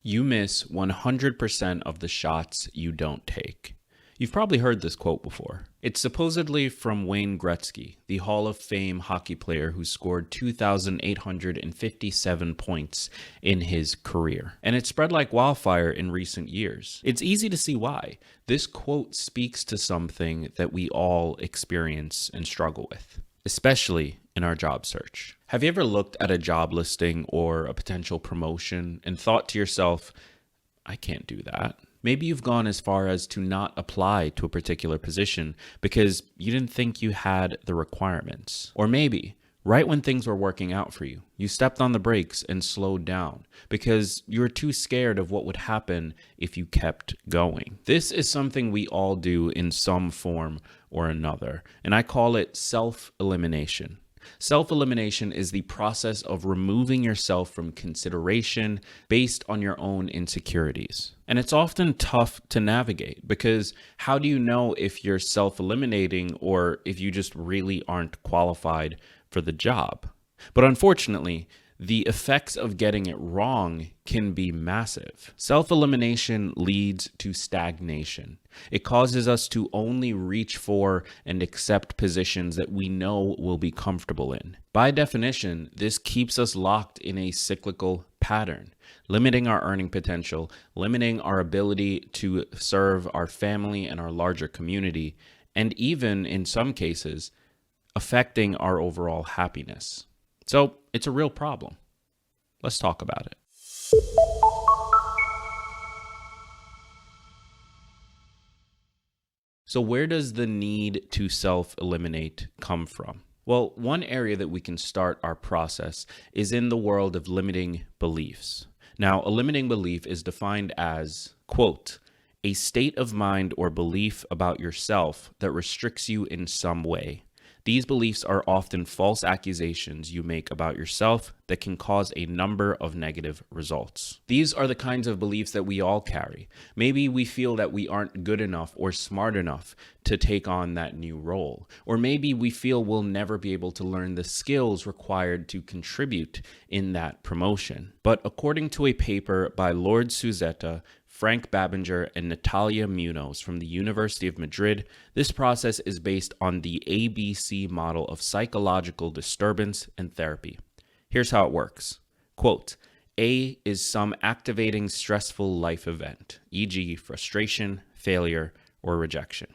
You miss 100% of the shots you don't take. You've probably heard this quote before. It's supposedly from Wayne Gretzky, the Hall of Fame hockey player who scored 2,857 points in his career. And it spread like wildfire in recent years. It's easy to see why. This quote speaks to something that we all experience and struggle with, especially in our job search. Have you ever looked at a job listing or a potential promotion and thought to yourself, I can't do that? Maybe you've gone as far as to not apply to a particular position because you didn't think you had the requirements. Or maybe, right when things were working out for you, you stepped on the brakes and slowed down because you were too scared of what would happen if you kept going. This is something we all do in some form or another, and I call it self-elimination. Self-elimination is the process of removing yourself from consideration based on your own insecurities. And it's often tough to navigate because how do you know if you're self-eliminating or if you just really aren't qualified for the job? But unfortunately, the effects of getting it wrong can be massive. Self-elimination leads to stagnation. It causes us to only reach for and accept positions that we know will be comfortable in. By definition, this keeps us locked in a cyclical pattern, limiting our earning potential, limiting our ability to serve our family and our larger community, and even, in some cases, affecting our overall happiness. So it's a real problem. Let's talk about it. So where does the need to self-eliminate come from? Well, one area that we can start our process is in the world of limiting beliefs. Now, a limiting belief is defined as, quote, a state of mind or belief about yourself that restricts you in some way. These beliefs are often false accusations you make about yourself that can cause a number of negative results. These are the kinds of beliefs that we all carry. Maybe we feel that we aren't good enough or smart enough to take on that new role. Or maybe we feel we'll never be able to learn the skills required to contribute in that promotion. But according to a paper by Lord Suzetta, Frank Babinger, and Natalia Munoz from the University of Madrid, this process is based on the ABC model of psychological disturbance and therapy. Here's how it works. Quote, A is some activating stressful life event, e.g. frustration, failure, or rejection.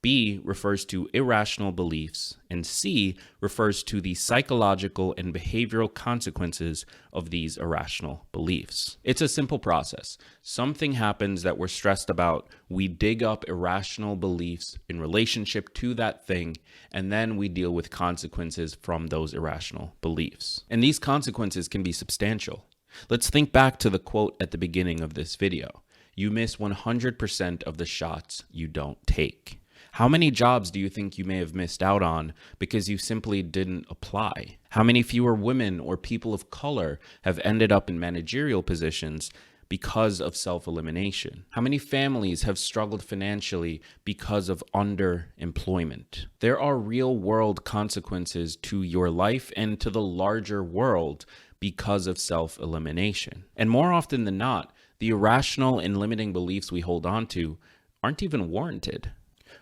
B refers to irrational beliefs, and C refers to the psychological and behavioral consequences of these irrational beliefs. It's a simple process. Something happens that we're stressed about, we dig up irrational beliefs in relationship to that thing, and then we deal with consequences from those irrational beliefs. And these consequences can be substantial. Let's think back to the quote at the beginning of this video. You miss 100% of the shots you don't take. How many jobs do you think you may have missed out on because you simply didn't apply? How many fewer women or people of color have ended up in managerial positions because of self-elimination? How many families have struggled financially because of underemployment? There are real-world consequences to your life and to the larger world because of self-elimination. And more often than not, the irrational and limiting beliefs we hold on to aren't even warranted.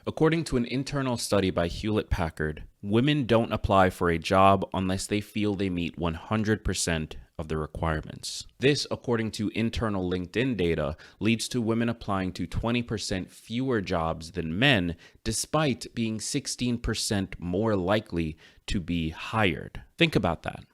According to an internal study by Hewlett-Packard, women don't apply for a job unless they feel they meet 100% of the requirements. This, according to internal LinkedIn data, leads to women applying to 20% fewer jobs than men, despite being 16% more likely to be hired. Think about that.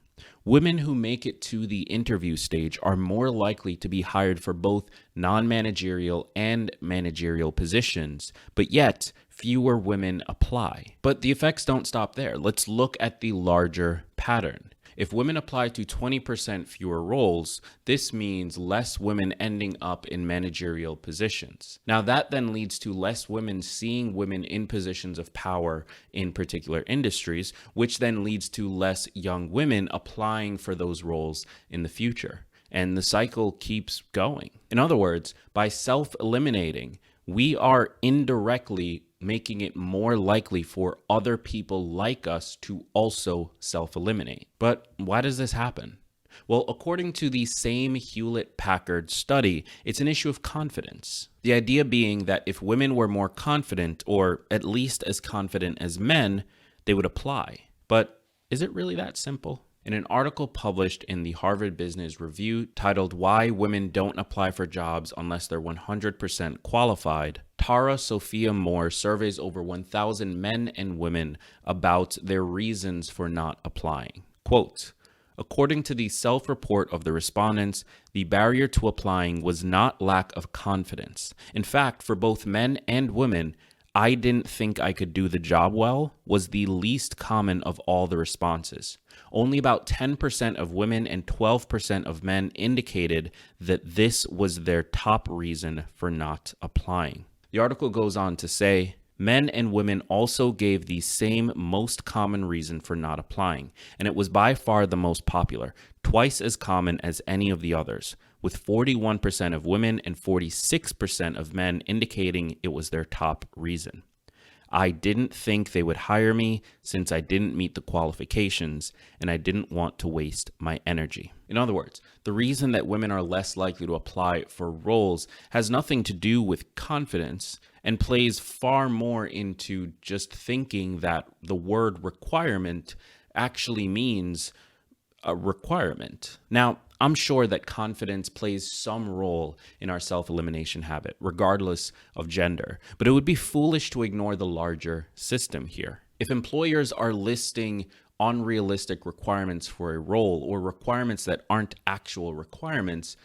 Women who make it to the interview stage are more likely to be hired for both non-managerial and managerial positions, but yet fewer women apply. But the effects don't stop there. Let's look at the larger pattern. If women apply to 20% fewer roles, this means less women ending up in managerial positions. Now that then leads to less women seeing women in positions of power in particular industries, which then leads to less young women applying for those roles in the future. And the cycle keeps going. In other words, by self-eliminating, we are indirectly making it more likely for other people like us to also self-eliminate. But why does this happen? Well, according to the same Hewlett-Packard study, it's an issue of confidence. The idea being that if women were more confident, or at least as confident as men, they would apply. But is it really that simple? In an article published in the Harvard Business Review titled "Why Women Don't Apply for Jobs Unless They're 100% Qualified," Tara Sophia Moore surveys over 1,000 men and women about their reasons for not applying. Quote, "According to the self-report of the respondents, the barrier to applying was not lack of confidence. In fact, for both men and women, 'I didn't think I could do the job well' was the least common of all the responses. Only about 10% of women and 12% of men indicated that this was their top reason for not applying." The article goes on to say, men and women also gave the same most common reason for not applying, and it was by far the most popular, twice as common as any of the others, with 41% of women and 46% of men indicating it was their top reason. "I didn't think they would hire me since I didn't meet the qualifications, and I didn't want to waste my energy." In other words, the reason that women are less likely to apply for roles has nothing to do with confidence and plays far more into just thinking that the word requirement actually means a requirement. Now, I'm sure that confidence plays some role in our self-elimination habit, regardless of gender, but it would be foolish to ignore the larger system here. If employers are listing unrealistic requirements for a role or requirements that aren't actual requirements,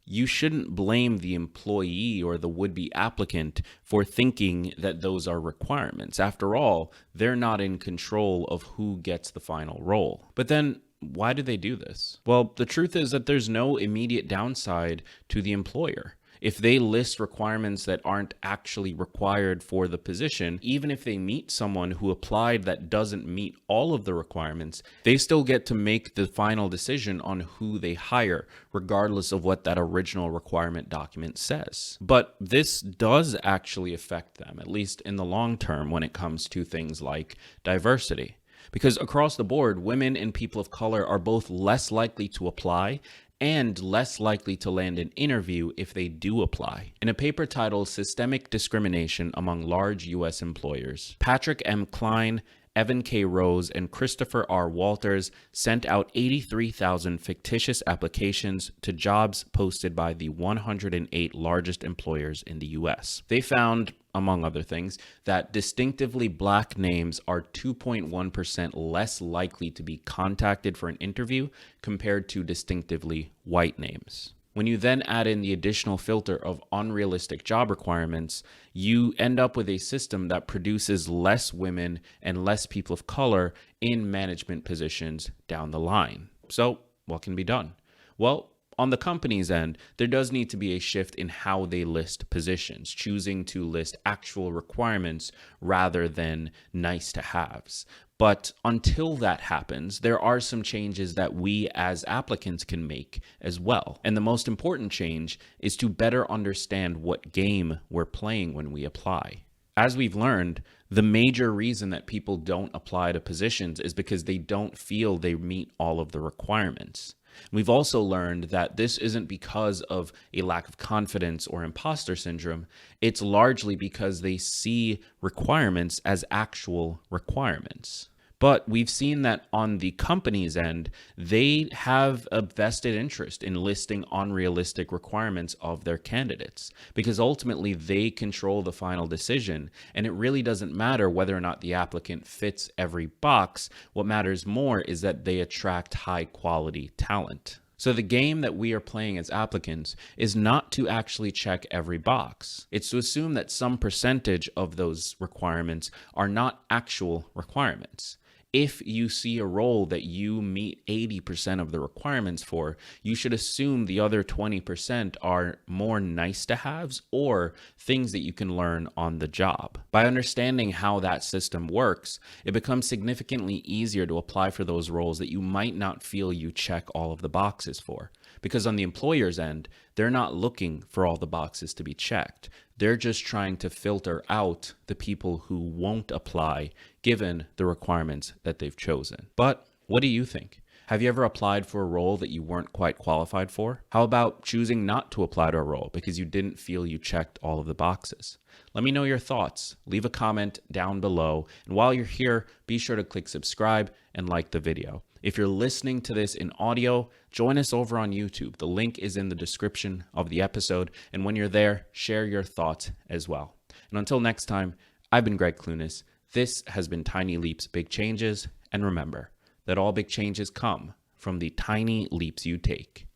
you shouldn't blame the employee or the would-be applicant for thinking that those are requirements. After all, they're not in control of who gets the final role. But then, why do they do this? Well, the truth is that there's no immediate downside to the employer. If they list requirements that aren't actually required for the position, even if they meet someone who applied that doesn't meet all of the requirements, they still get to make the final decision on who they hire, regardless of what that original requirement document says. But this does actually affect them, at least in the long term, when it comes to things like diversity. Because across the board, women and people of color are both less likely to apply and less likely to land an interview if they do apply. In a paper titled "Systemic Discrimination Among Large U.S. Employers," Patrick M. Klein, Evan K. Rose, and Christopher R. Walters sent out 83,000 fictitious applications to jobs posted by the 108 largest employers in the U.S. They found, among other things, that distinctively black names are 2.1% less likely to be contacted for an interview compared to distinctively white names. When you then add in the additional filter of unrealistic job requirements, you end up with a system that produces less women and less people of color in management positions down the line. So, what can be done? Well, on the company's end, there does need to be a shift in how they list positions, choosing to list actual requirements rather than nice to haves. But until that happens, there are some changes that we as applicants can make as well. And the most important change is to better understand what game we're playing when we apply. As we've learned, the major reason that people don't apply to positions is because they don't feel they meet all of the requirements. We've also learned that this isn't because of a lack of confidence or imposter syndrome. It's largely because they see requirements as actual requirements. But we've seen that on the company's end, they have a vested interest in listing unrealistic requirements of their candidates because ultimately they control the final decision. And it really doesn't matter whether or not the applicant fits every box. What matters more is that they attract high quality talent. So the game that we are playing as applicants is not to actually check every box. It's to assume that some percentage of those requirements are not actual requirements. If you see a role that you meet 80% of the requirements for, you should assume the other 20% are more nice to haves or things that you can learn on the job. By understanding how that system works, it becomes significantly easier to apply for those roles that you might not feel you check all of the boxes for. Because on the employer's end, they're not looking for all the boxes to be checked. They're just trying to filter out the people who won't apply given the requirements that they've chosen. But what do you think? Have you ever applied for a role that you weren't quite qualified for? How about choosing not to apply to a role because you didn't feel you checked all of the boxes? Let me know your thoughts. Leave a comment down below. And while you're here, be sure to click subscribe and like the video. If you're listening to this in audio, join us over on YouTube. The link is in the description of the episode. And when you're there, share your thoughts as well. And until next time, I've been Greg Clunis. This has been Tiny Leaps, Big Changes. And remember that all big changes come from the tiny leaps you take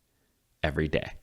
every day.